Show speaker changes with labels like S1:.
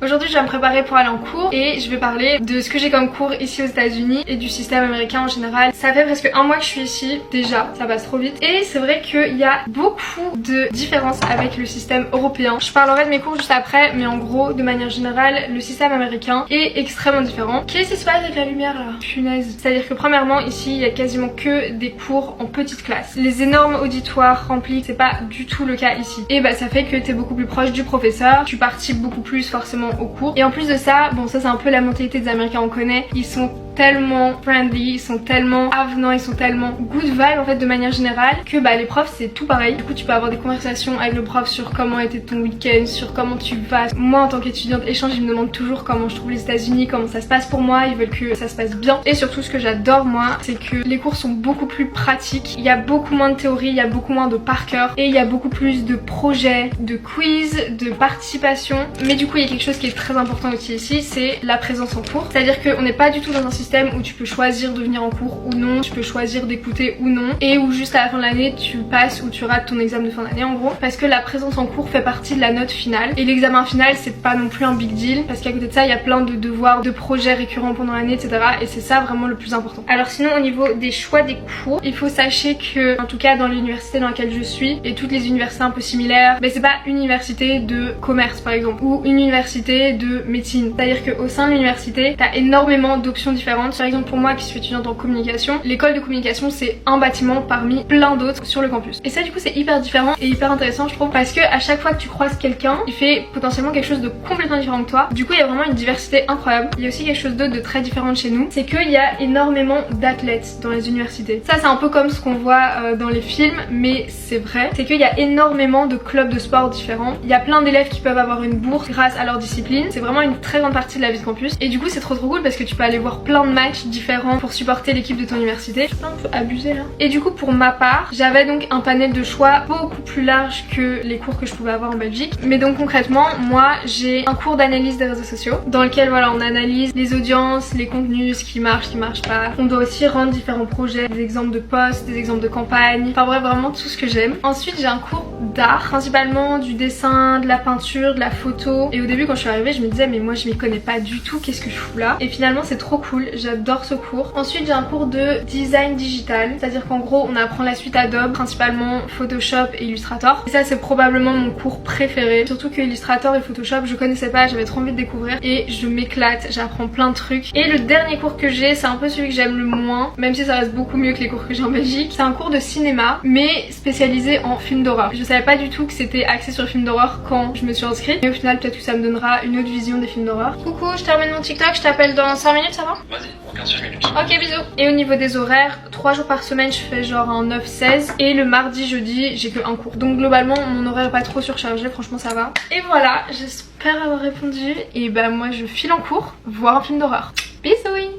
S1: Aujourd'hui je vais me préparer pour aller en cours et je vais parler de ce que j'ai comme cours ici aux États-Unis et du système américain en général. Ça fait presque un mois que je suis ici, déjà, ça passe trop vite. Et c'est vrai qu'il y a beaucoup de différences avec le système européen. Je parlerai de mes cours juste après, mais en gros, de manière générale, le système américain est extrêmement différent. Qu'est-ce qui se passe avec la lumière là? Punaise. C'est-à-dire que premièrement, ici, il y a quasiment que des cours en petite classe. Les énormes auditoires remplis, c'est pas du tout le cas ici. Et bah ça fait que t'es beaucoup plus proche du professeur, tu participes beaucoup plus forcément au cours. Et en plus de ça, bon ça c'est un peu la mentalité des Américains, on connaît, ils sont tellement friendly, ils sont tellement avenants, ils sont tellement good vibe en fait de manière générale que bah les profs c'est tout pareil. Du coup tu peux avoir des conversations avec le prof sur comment était ton week-end, sur comment tu vas. Moi en tant qu'étudiante échange, ils me demandent toujours comment je trouve les États-Unis, comment ça se passe pour moi, ils veulent que ça se passe bien. Et surtout ce que j'adore moi, c'est que les cours sont beaucoup plus pratiques, il y a beaucoup moins de théorie, il y a beaucoup moins de par cœur et il y a beaucoup plus de projets, de quiz, de participation. Mais du coup il y a quelque chose qui est très important aussi ici, c'est la présence en cours. C'est-à-dire qu'on n'est pas du tout dans un système où tu peux choisir de venir en cours ou non, tu peux choisir d'écouter ou non, et où juste à la fin de l'année tu passes ou tu rates ton examen de fin d'année en gros, parce que la présence en cours fait partie de la note finale et l'examen final c'est pas non plus un big deal parce qu'à côté de ça il y a plein de devoirs, de projets récurrents pendant l'année etc, et c'est ça vraiment le plus important. Alors sinon au niveau des choix des cours, il faut sachez que en tout cas dans l'université dans laquelle je suis et toutes les universités un peu similaires, c'est pas une université de commerce par exemple ou une université de médecine, c'est à dire qu'au sein de l'université t'as énormément d'options différentes. Par exemple pour moi qui suis étudiante en communication, l'école de communication c'est un bâtiment parmi plein d'autres sur le campus. Et ça du coup c'est hyper différent et hyper intéressant je trouve, parce que à chaque fois que tu croises quelqu'un, il fait potentiellement quelque chose de complètement différent que toi. Du coup il y a vraiment une diversité incroyable. Il y a aussi quelque chose d'autre de très différent de chez nous, c'est qu'il y a énormément d'athlètes dans les universités. Ça c'est un peu comme ce qu'on voit dans les films, mais c'est vrai. C'est qu'il y a énormément de clubs de sport différents. Il y a plein d'élèves qui peuvent avoir une bourse grâce à leur discipline. C'est vraiment une très grande partie de la vie de campus. Et du coup c'est trop cool parce que tu peux aller voir plein de matchs différents pour supporter l'équipe de ton université. Je suis un peu abusée là. Et du coup pour ma part, j'avais donc un panel de choix beaucoup plus large que les cours que je pouvais avoir en Belgique. Mais donc concrètement, moi j'ai un cours d'analyse des réseaux sociaux dans lequel voilà on analyse les audiences, les contenus, ce qui marche pas. On doit aussi rendre différents projets, des exemples de posts, des exemples de campagnes, enfin bref vraiment tout ce que j'aime. Ensuite j'ai un cours d'art, principalement du dessin, de la peinture, de la photo. Et au début quand je suis arrivée je me disais mais moi je m'y connais pas du tout, qu'est-ce que je fous là? Et finalement c'est trop cool, j'adore ce cours. Ensuite j'ai un cours de design digital, c'est à dire qu'en gros on apprend la suite Adobe, principalement Photoshop et Illustrator. Et ça c'est probablement mon cours préféré, surtout que Illustrator et Photoshop je connaissais pas, j'avais trop envie de découvrir et je m'éclate, j'apprends plein de trucs. Et le dernier cours que j'ai, c'est un peu celui que j'aime le moins, même si ça reste beaucoup mieux que les cours que j'ai en Belgique. C'est un cours de cinéma mais spécialisé en films d'horreur. Je savais pas du tout que c'était axé sur les films d'horreur quand je me suis inscrite, mais au final peut-être que ça me donnera une autre vision des films d'horreur. Coucou, je termine mon TikTok, je t'appelle dans 5 minutes, ça va?
S2: Vas-y, on 15 minutes.
S1: Ok bisous. Et au niveau des horaires, 3 jours par semaine je fais genre un 9-16 et le mardi jeudi j'ai que un cours. Donc globalement mon horaire est pas trop surchargé, franchement ça va. Et voilà, j'espère avoir répondu et bah moi je file en cours voir un film d'horreur. Bisous.